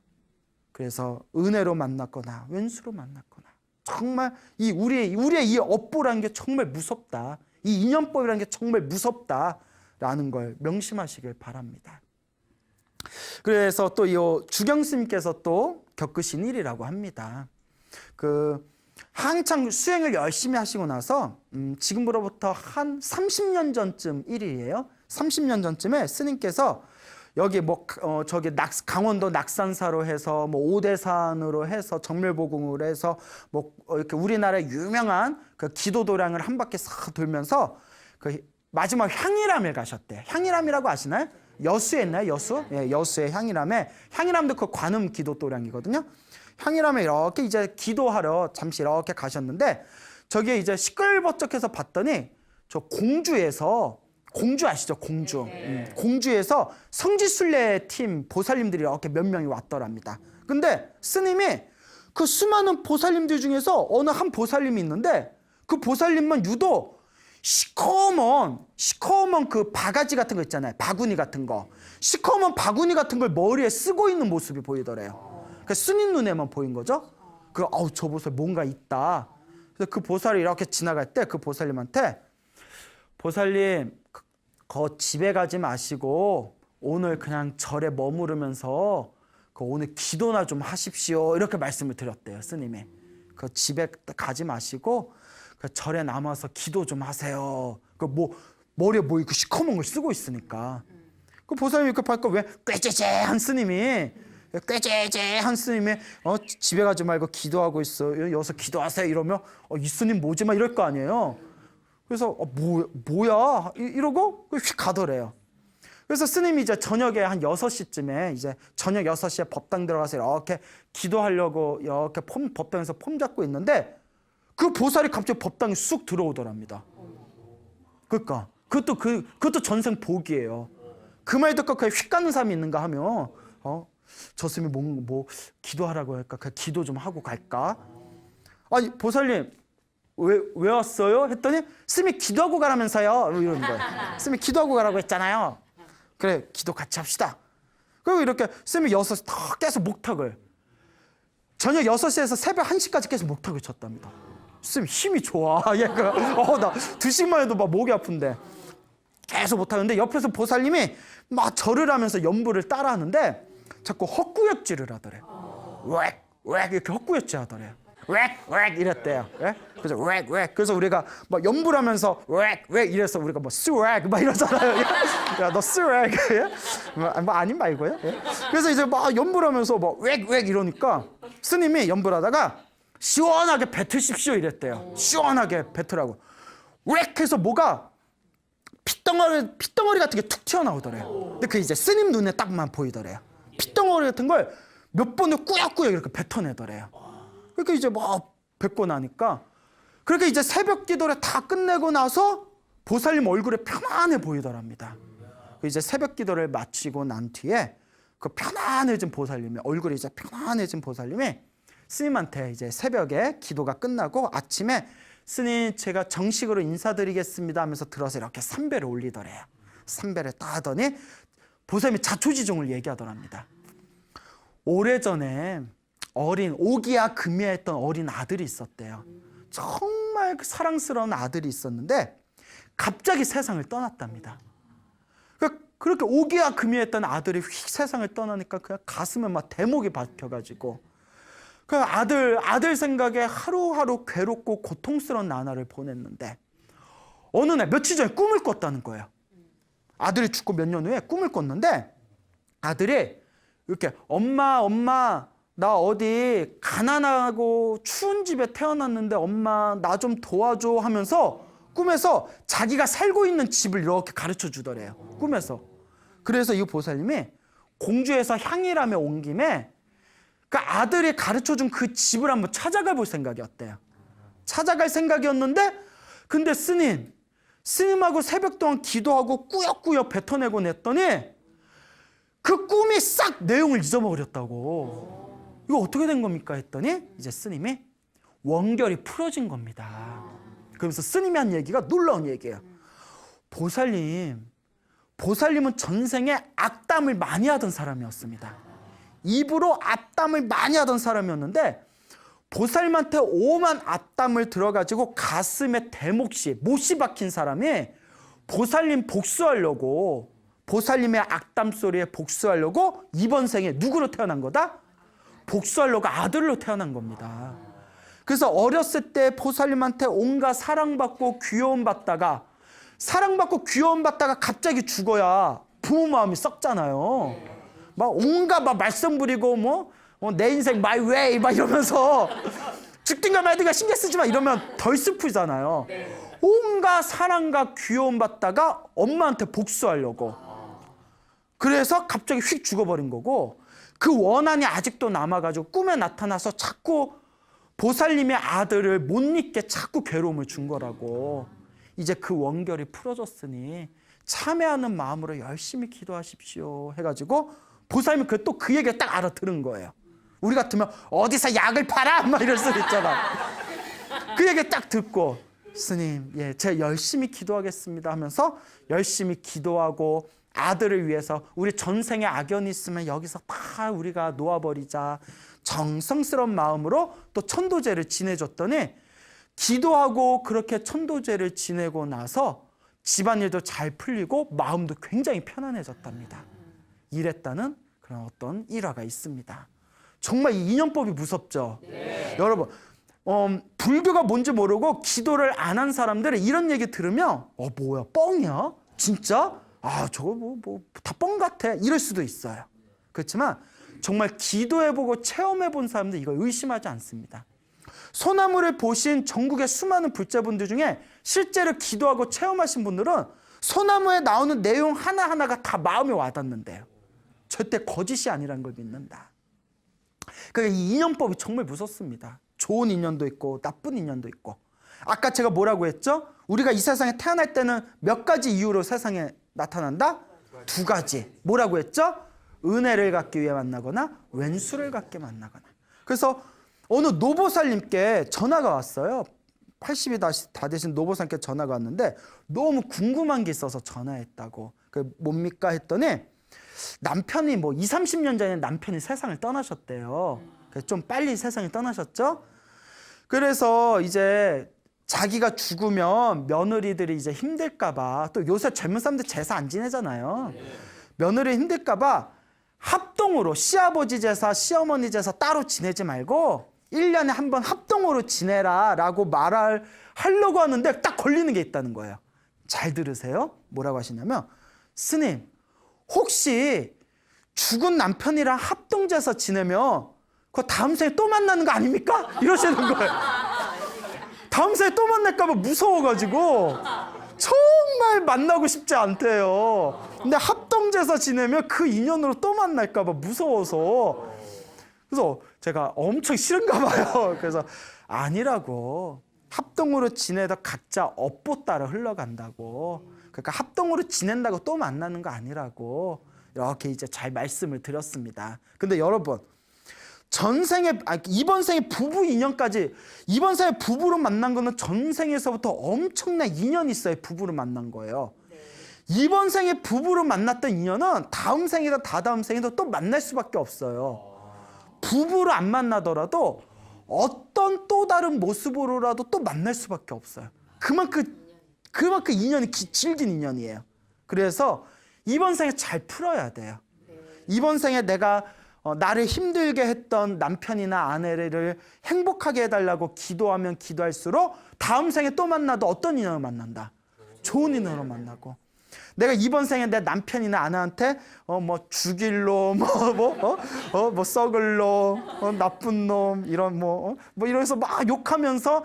A: 그래서 은혜로 만났거나 왼수로 만났거나 정말 우리의 이 업보라는 게 정말 무섭다. 이 인연법이라는 게 정말 무섭다라는 걸 명심하시길 바랍니다. 그래서 또 이 주경스님께서 또 겪으신 일이라고 합니다. 한창 수행을 열심히 하시고 나서 지금으로부터 한 30년 전쯤 일이에요. 30년 전쯤에 스님께서 여기 저기 강원도 낙산사로 해서 오대산으로 해서 정멸보궁을 해서 이렇게 우리나라의 유명한 그 기도도량을 한 바퀴 싹 돌면서 그 마지막 향일암에 가셨대. 향일암이라고 아시나요? 여수에 있나요? 여수? 예, 여수의 향일암도 그 관음 기도도량이거든요. 향일암에 이렇게 이제 기도하러 잠시 이렇게 가셨는데 저기에 이제 시끌벅적해서 봤더니 저 공주 아시죠? 공주. 공주에서 성지순례 팀 보살님들이 이렇게 몇 명이 왔더랍니다. 근데 스님이 그 수많은 보살님들 중에서 어느 한 보살님이 있는데 그 보살님만 유독 시커먼 그 바가지 같은 거 있잖아요. 바구니 같은 거. 시커먼 바구니 같은 걸 머리에 쓰고 있는 모습이 보이더래요. 그러니까 스님 눈에만 보인 거죠. 저 보살 뭔가 있다. 그래서 그 보살이 이렇게 지나갈 때 그 보살님한테 보살님 집에 가지 마시고 오늘 그냥 절에 머무르면서 오늘 기도나 좀 하십시오. 이렇게 말씀을 드렸대요. 스님이. 집에 가지 마시고 절에 남아서 기도 좀 하세요. 머리에 이렇게 시커먼 걸 쓰고 있으니까. 그 보살님이 이렇게 보니까 왜 꾀죄죄한 스님이 집에 가지 말고 기도하고 있어. 여기서 기도하세요. 이러면 이 스님 뭐지? 막 이럴 거 아니에요. 그래서 뭐야? 이러고 휙 가더래요. 그래서 스님이 이제 저녁에 한 6시쯤에 이제 저녁 6시에 법당 들어가서 이렇게 기도하려고 이렇게 법당에서 폼 잡고 있는데 그 보살이 갑자기 법당에 쑥 들어오더랍니다. 그러니까 그것도 전생 복이에요. 그 말 듣고 그냥 휙 가는 사람이 있는가 하면 저 스님이 뭐 기도하라고 할까? 그냥 기도 좀 하고 갈까? 아니 보살님 왜 왔어요? 했더니 스님이 기도하고 가라면서요. 이러는 거예요. 스님이 기도하고 가라고 했잖아요. 그래 기도 같이 합시다. 그리고 이렇게 스님이 6시 다 계속 목탁을 저녁 6시에서 새벽 1시까지 계속 목탁을 쳤답니다. 스님 힘이 좋아. 얘가 나 2시간 해도 막 목이 아픈데 계속 못하는데 옆에서 보살님이 막 절을 하면서 연부를 따라하는데 자꾸 헛구역질을 하더래. 웩 이렇게 헛구역질 하더래. 웩 이랬대요. 예? 그래서 웩 그래서 우리가 막 연부를 하면서 웩 이래서 우리가 뭐 스웩 막 이러잖아요. 야 너 스웩 뭐 아닌 말고요. 예? 그래서 이제 막 연부를 하면서 뭐 웩 이러니까 스님이 연부를 하다가 시원하게 뱉으십시오 이랬대요. 시원하게 뱉으라고. 웩 해서 뭐가 핏덩어리 같은 게 툭 튀어나오더래요. 근데 이제 스님 눈에 딱만 보이더래요. 핏덩어리 같은 걸 몇 번을 꾸역꾸역 이렇게 뱉어내더래요. 그러니까 이제 막 뱉고 나니까 그렇게 이제 새벽 기도를 다 끝내고 나서 보살님 얼굴에 편안해 보이더랍니다. 이제 새벽 기도를 마치고 난 뒤에 그 편안해진 보살님이 얼굴이 이제 편안해진 보살님이 스님한테 이제 새벽에 기도가 끝나고 아침에 스님 제가 정식으로 인사드리겠습니다 하면서 들어서 이렇게 삼배를 올리더래요. 삼배를 딱 하더니 보살님이 자초지종을 얘기하더랍니다. 오래전에 오기야 금야했던 어린 아들이 있었대요. 정말 사랑스러운 아들이 있었는데 갑자기 세상을 떠났답니다. 그렇게 오기야 금야했던 아들이 휙 세상을 떠나니까 그냥 가슴에 막 대목이 박혀가지고 그 아들 생각에 하루하루 괴롭고 고통스러운 나날을 보냈는데 어느 날 며칠 전에 꿈을 꿨다는 거예요. 아들이 죽고 몇 년 후에 꿈을 꿨는데 아들이 이렇게 엄마 나 어디 가난하고 추운 집에 태어났는데 엄마 나 좀 도와줘 하면서 꿈에서 자기가 살고 있는 집을 이렇게 가르쳐 주더래요. 꿈에서. 그래서 이 보살님이 공주에서 향일함에 온 김에 그 아들이 가르쳐 준 그 집을 한번 찾아가 볼 생각이었대요. 찾아갈 생각이었는데 근데 스님하고 새벽 동안 기도하고 꾸역꾸역 뱉어내고 냈더니 그 꿈이 싹 내용을 잊어버렸다고. 이거 어떻게 된 겁니까? 했더니 이제 스님이 원결이 풀어진 겁니다. 그러면서 스님이 한 얘기가 놀라운 얘기예요. 보살님은 전생에 악담을 많이 하던 사람이었습니다. 입으로 악담을 많이 하던 사람이었는데 보살님한테 오만 악담을 들어가지고 가슴에 대목시 못이 박힌 사람이 보살님 복수하려고 보살님의 악담 소리에 복수하려고 이번 생에 누구로 태어난 거다? 복수하려고 아들로 태어난 겁니다. 그래서 어렸을 때 보살님한테 온갖 사랑받고 귀여움받다가 갑자기 죽어야 부모 마음이 썩잖아요. 막 온갖 말썽 부리고 내 인생 my way 막 이러면서 죽든가 말든가 신경 쓰지 마 이러면 덜 슬프잖아요. 온갖 사랑과 귀여움받다가 엄마한테 복수하려고. 그래서 갑자기 휙 죽어버린 거고 그 원한이 아직도 남아가지고 꿈에 나타나서 자꾸 보살님의 아들을 못 잊게 자꾸 괴로움을 준 거라고. 이제 그 원결이 풀어졌으니 참회하는 마음으로 열심히 기도하십시오 해가지고 보살님이 또 그 얘기를 딱 알아들은 거예요. 우리 같으면 어디서 약을 팔아? 막 이럴 수도 있잖아. 그 얘기 딱 듣고 스님 제가 열심히 기도하겠습니다 하면서 열심히 기도하고 아들을 위해서 우리 전생에 악연이 있으면 여기서 다 우리가 놓아버리자. 정성스러운 마음으로 또 천도제를 지내줬더니 기도하고 그렇게 천도제를 지내고 나서 집안일도 잘 풀리고 마음도 굉장히 편안해졌답니다. 이랬다는 그런 어떤 일화가 있습니다. 정말 이 인연법이 무섭죠. 네. 여러분 불교가 뭔지 모르고 기도를 안 한 사람들은 이런 얘기 들으면 뭐야 뻥이야? 진짜? 저거 다 뻥 같아 이럴 수도 있어요. 그렇지만 정말 기도해보고 체험해본 사람들 이걸 의심하지 않습니다. 소나무를 보신 전국의 수많은 불자분들 중에 실제로 기도하고 체험하신 분들은 소나무에 나오는 내용 하나하나가 다 마음에 와닿는데요. 절대 거짓이 아니라는 걸 믿는다. 그러니까 이 인연법이 정말 무섭습니다. 좋은 인연도 있고 나쁜 인연도 있고. 아까 제가 뭐라고 했죠? 우리가 이 세상에 태어날 때는 몇 가지 이유로 세상에 나타난다? 2가지. 뭐라고 했죠? 은혜를 갖기 위해 만나거나 왼수를 갖게 만나거나. 그래서 어느 노보살님께 전화가 왔어요. 80이 다 되신 노보살님께 전화가 왔는데 너무 궁금한 게 있어서 전화했다고. 뭡니까 했더니 남편이 20, 30년 전에 남편이 세상을 떠나셨대요. 좀 빨리 세상을 떠나셨죠? 그래서 이제 자기가 죽으면 며느리들이 이제 힘들까봐, 또 요새 젊은 사람들 제사 안 지내잖아요. 며느리 힘들까봐 합동으로 시아버지 제사, 시어머니 제사 따로 지내지 말고 1년에 한 번 합동으로 지내라 라고 하려고 하는데 딱 걸리는 게 있다는 거예요. 잘 들으세요. 뭐라고 하시냐면 스님 혹시 죽은 남편이랑 합동제사 지내면 그거 다음 생에 또 만나는 거 아닙니까? 이러시는 거예요. 다음 생에 또 만날까 봐 무서워가지고 정말 만나고 싶지 않대요. 근데 합동제사 지내면 그 인연으로 또 만날까 봐 무서워서. 그래서 제가 엄청 싫은가 봐요. 그래서 아니라고. 합동으로 지내다 각자 업보 따라 흘러간다고. 그러니까 합동으로 지낸다고 또 만나는 거 아니라고. 이렇게 이제 잘 말씀을 드렸습니다. 근데 여러분, 이번 생에 부부 인연까지, 이번 생에 부부로 만난 거는 전생에서부터 엄청난 인연이 있어야 부부로 만난 거예요. 이번 생에 부부로 만났던 인연은 다음 생이다 다다음 생에도 또 만날 수밖에 없어요. 부부로 안 만나더라도 어떤 또 다른 모습으로라도 또 만날 수밖에 없어요. 그만큼 인연이 질긴 인연이에요. 그래서 이번 생에 잘 풀어야 돼요. 이번 생에 내가 나를 힘들게 했던 남편이나 아내를 행복하게 해달라고 기도하면 기도할수록 다음 생에 또 만나도 어떤 인연을 만난다? 좋은 인연으로 만나고. 내가 이번 생에 내 남편이나 아내한테 죽일 놈, 썩을 놈, 나쁜 놈 이런 이러면서 막 욕하면서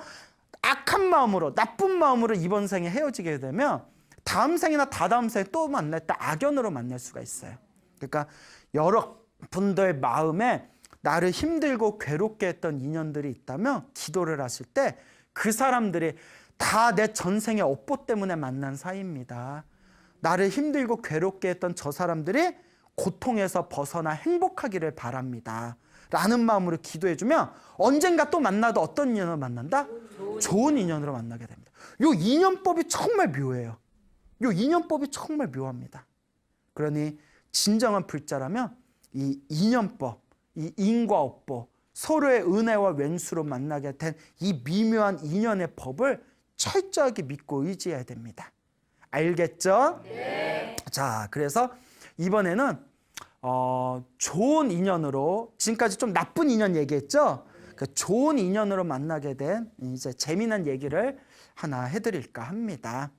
A: 악한 마음으로, 나쁜 마음으로 이번 생에 헤어지게 되면 다음 생이나 다다음 생에 또 만날 때 악연으로 만날 수가 있어요. 그러니까 여러분들 마음에 나를 힘들고 괴롭게 했던 인연들이 있다면 기도를 하실 때 그 사람들이 다 내 전생의 업보 때문에 만난 사이입니다. 나를 힘들고 괴롭게 했던 저 사람들이 고통에서 벗어나 행복하기를 바랍니다. 라는 마음으로 기도해주면 언젠가 또 만나도 어떤 인연으로 만난다? 좋은 인연으로 만나게 됩니다. 요 인연법이 정말 묘해요. 요 인연법이 정말 묘합니다. 그러니 진정한 불자라면 이 인연법, 이 인과업보, 서로의 은혜와 왼수로 만나게 된 이 미묘한 인연의 법을 철저하게 믿고 의지해야 됩니다. 알겠죠? 네. 자, 그래서 이번에는 좋은 인연으로, 지금까지 좀 나쁜 인연 얘기했죠? 그 좋은 인연으로 만나게 된 이제 재미난 얘기를 하나 해드릴까 합니다.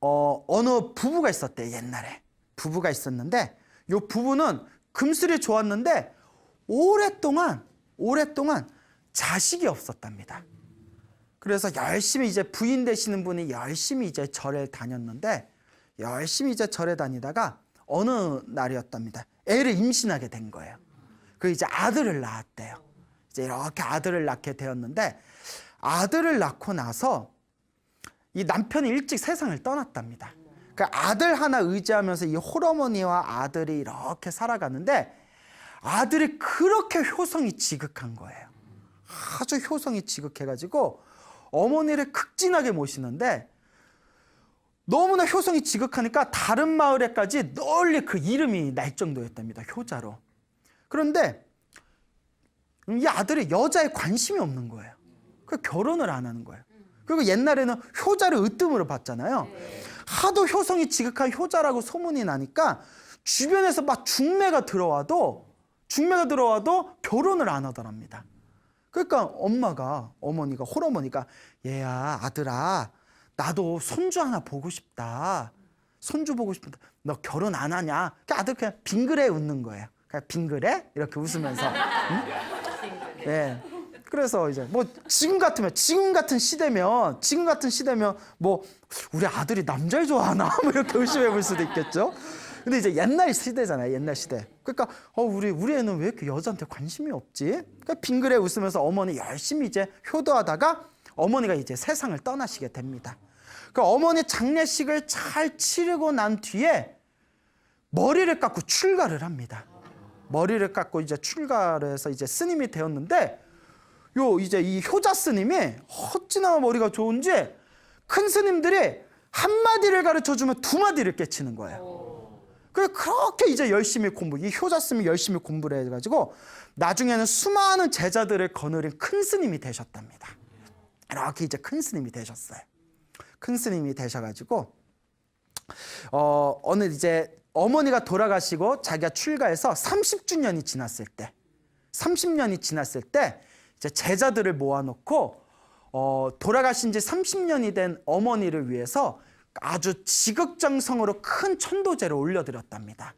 A: 어느 부부가 있었대요. 옛날에 부부가 있었는데 이 부부는 금술이 좋았는데 오랫동안 자식이 없었답니다. 그래서 열심히 이제 부인 되시는 분이 열심히 이제 절에 다녔는데 열심히 이제 절에 다니다가 어느 날이었답니다. 애를 임신하게 된 거예요. 그 이제 아들을 낳았대요. 이제 이렇게 아들을 낳게 되었는데 아들을 낳고 나서 이 남편이 일찍 세상을 떠났답니다. 그 아들 하나 의지하면서 이 홀어머니와 아들이 이렇게 살아가는데 아들이 그렇게 효성이 지극한 거예요. 아주 효성이 지극해가지고 어머니를 극진하게 모시는데 너무나 효성이 지극하니까 다른 마을에까지 널리 그 이름이 날 정도였답니다. 효자로. 그런데 이 아들이 여자에 관심이 없는 거예요. 그 결혼을 안 하는 거예요. 그리고 옛날에는 효자를 으뜸으로 봤잖아요. 하도 효성이 지극한 효자라고 소문이 나니까 주변에서 막 중매가 들어와도 결혼을 안 하더랍니다. 그러니까 어머니가 홀어머니가 얘야 아들아 나도 손주 하나 보고 싶다. 손주 보고 싶은데 너 결혼 안 하냐? 그러니까 아들 그냥 빙그레 웃는 거예요. 그냥 빙그레 이렇게 웃으면서. 응? 네. 그래서 이제 뭐 지금 같은 시대면 뭐 우리 아들이 남자를 좋아하나 뭐 이렇게 의심해 볼 수도 있겠죠. 근데 이제 옛날 시대잖아요. 옛날 시대. 그러니까 우리 애는 왜 이렇게 여자한테 관심이 없지? 그러니까 빙그레 웃으면서 어머니 열심히 이제 효도하다가 어머니가 이제 세상을 떠나시게 됩니다. 그 어머니 장례식을 잘 치르고 난 뒤에 머리를 깎고 출가를 합니다. 머리를 깎고 이제 출가를 해서 이제 스님이 되었는데 이제 이 효자 스님이 어찌나 머리가 좋은지 큰 스님들이 한 마디를 가르쳐 주면 두 마디를 깨치는 거예요. 그렇게 이제 이 효자 스님이 열심히 공부를 해가지고 나중에는 수많은 제자들을 거느린 큰 스님이 되셨답니다. 이렇게 이제 큰 스님이 되셨어요. 큰 스님이 되셔가지고 어느 이제 어머니가 돌아가시고 자기가 출가해서 30주년이 지났을 때, 30년이 지났을 때 이제 제자들을 모아놓고 돌아가신 지 30년이 된 어머니를 위해서 아주 지극정성으로 큰 천도제를 올려드렸답니다.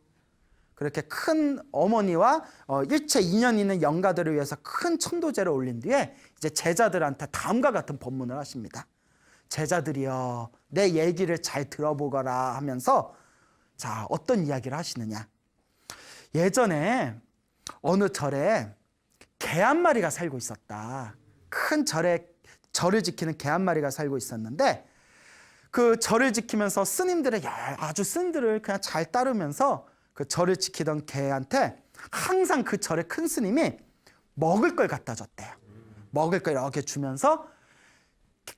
A: 그렇게 큰 어머니와 일체 인연 있는 영가들을 위해서 큰 천도제를 올린 뒤에 이제 제자들한테 다음과 같은 법문을 하십니다. 제자들이여 내 얘기를 잘 들어보거라 하면서 자 어떤 이야기를 하시느냐. 예전에 어느 절에 개 한 마리가 살고 있었다. 큰 절을 지키는 개 한 마리가 살고 있었는데 그 절을 지키면서 스님들을 그냥 잘 따르면서 그 절을 지키던 개한테 항상 그 절의 큰 스님이 먹을 걸 갖다 줬대요. 먹을 걸 이렇게 주면서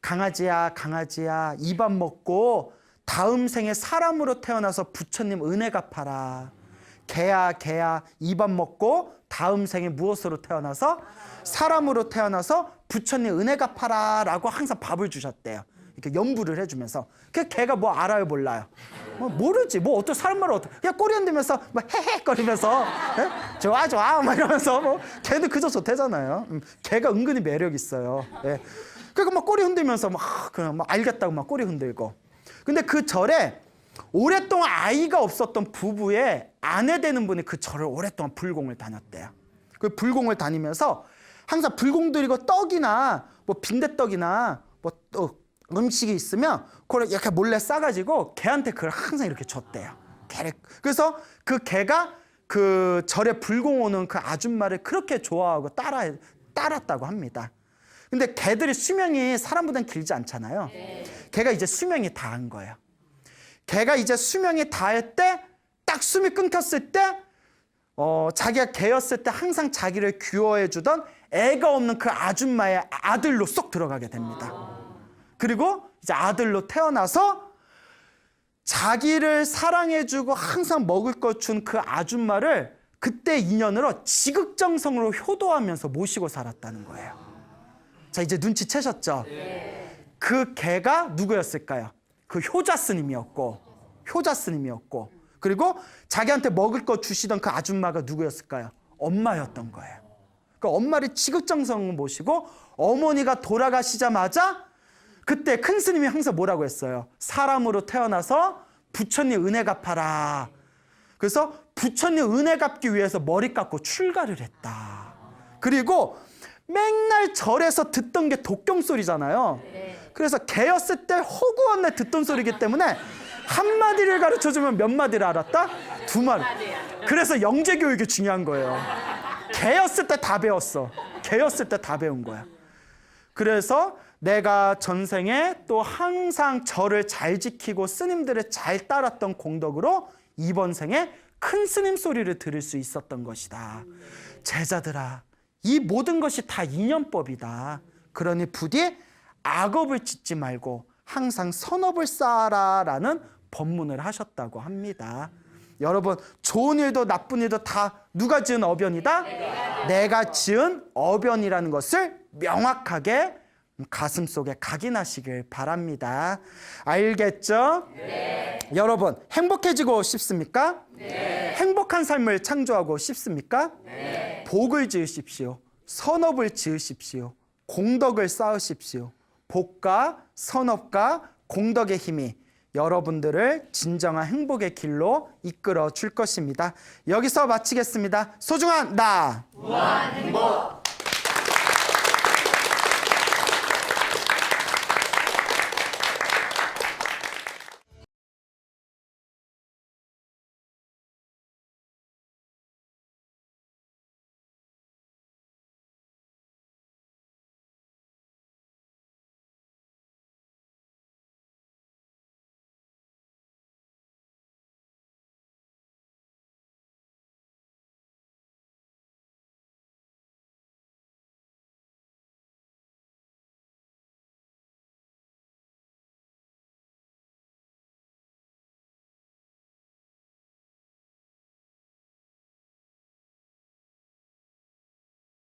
A: 강아지야 이 밥 먹고 다음 생에 사람으로 태어나서 부처님 은혜 갚아라. 개야 이 밥 먹고 다음 생에 무엇으로 태어나서 사람으로 태어나서 부처님 은혜 갚아라 라고 항상 밥을 주셨대요. 이렇게 연부를 해주면서. 그 개가 뭐 알아요 몰라요? 모르지. 뭐 어떤 사람 말을 어떻게 그냥 꼬리 흔들면서 막 헤헤거리면서 좋아 막 이러면서 뭐 개는 그저 좋대잖아요. 개가 은근히 매력 있어요. 예. 그러니까 막 꼬리 흔들면서 그냥 막 알겠다고 막 꼬리 흔들고. 근데 그 절에 오랫동안 아이가 없었던 부부의 아내 되는 분이 그 절을 오랫동안 불공을 다녔대요. 그 불공을 다니면서 항상 불공 드리고 떡이나 뭐 빈대떡이나 뭐 음식이 있으면 그걸 이렇게 몰래 싸가지고 개한테 그걸 항상 이렇게 줬대요. 그래서 그 개가 그 절에 불공 오는 그 아줌마를 그렇게 좋아하고 따랐다고 합니다. 근데 개들이 수명이 사람보다는 길지 않잖아요. 개가 이제 수명이 다한 거예요. 개가 이제 수명이 다할 때 딱 숨이 끊겼을 때 자기가 개였을 때 항상 자기를 귀여워해 주던 애가 없는 그 아줌마의 아들로 쏙 들어가게 됩니다. 그리고 이제 아들로 태어나서 자기를 사랑해주고 항상 먹을 것 준 그 아줌마를 그때 인연으로 지극정성으로 효도하면서 모시고 살았다는 거예요. 자 이제 눈치채셨죠? 그 개가 누구였을까요? 그 효자 스님이었고 그리고 자기한테 먹을 거 주시던 그 아줌마가 누구였을까요? 엄마였던 거예요. 그 엄마를 지극정성으로 모시고 어머니가 돌아가시자마자 그때 큰 스님이 항상 뭐라고 했어요? 사람으로 태어나서 부처님 은혜 갚아라. 그래서 부처님 은혜 갚기 위해서 머리 깎고 출가를 했다. 그리고 맨날 절에서 듣던 게 독경 소리잖아요. 그래서 개였을 때 허구한 듣던 소리이기 때문에 한 마디를 가르쳐주면 몇 마디를 알았다? 두 마디. 그래서 영재 교육이 중요한 거예요. 개였을 때 다 배웠어. 개였을 때 다 배운 거야. 그래서 내가 전생에 또 항상 절을 잘 지키고 스님들을 잘 따랐던 공덕으로 이번 생에 큰 스님 소리를 들을 수 있었던 것이다. 제자들아, 이 모든 것이 다 인연법이다. 그러니 부디 악업을 짓지 말고 항상 선업을 쌓아라라는 법문을 하셨다고 합니다. 여러분, 좋은 일도 나쁜 일도 다 누가 지은 어변이다? 내가 지은 어변이라는 것을 명확하게 가슴속에 각인하시길 바랍니다. 알겠죠? 네. 여러분, 행복해지고 싶습니까? 네. 행복한 삶을 창조하고 싶습니까? 네. 복을 지으십시오. 선업을 지으십시오. 공덕을 쌓으십시오. 복과 선업과 공덕의 힘이 여러분들을 진정한 행복의 길로 이끌어 줄 것입니다. 여기서 마치겠습니다. 소중한 나! 무한 행복!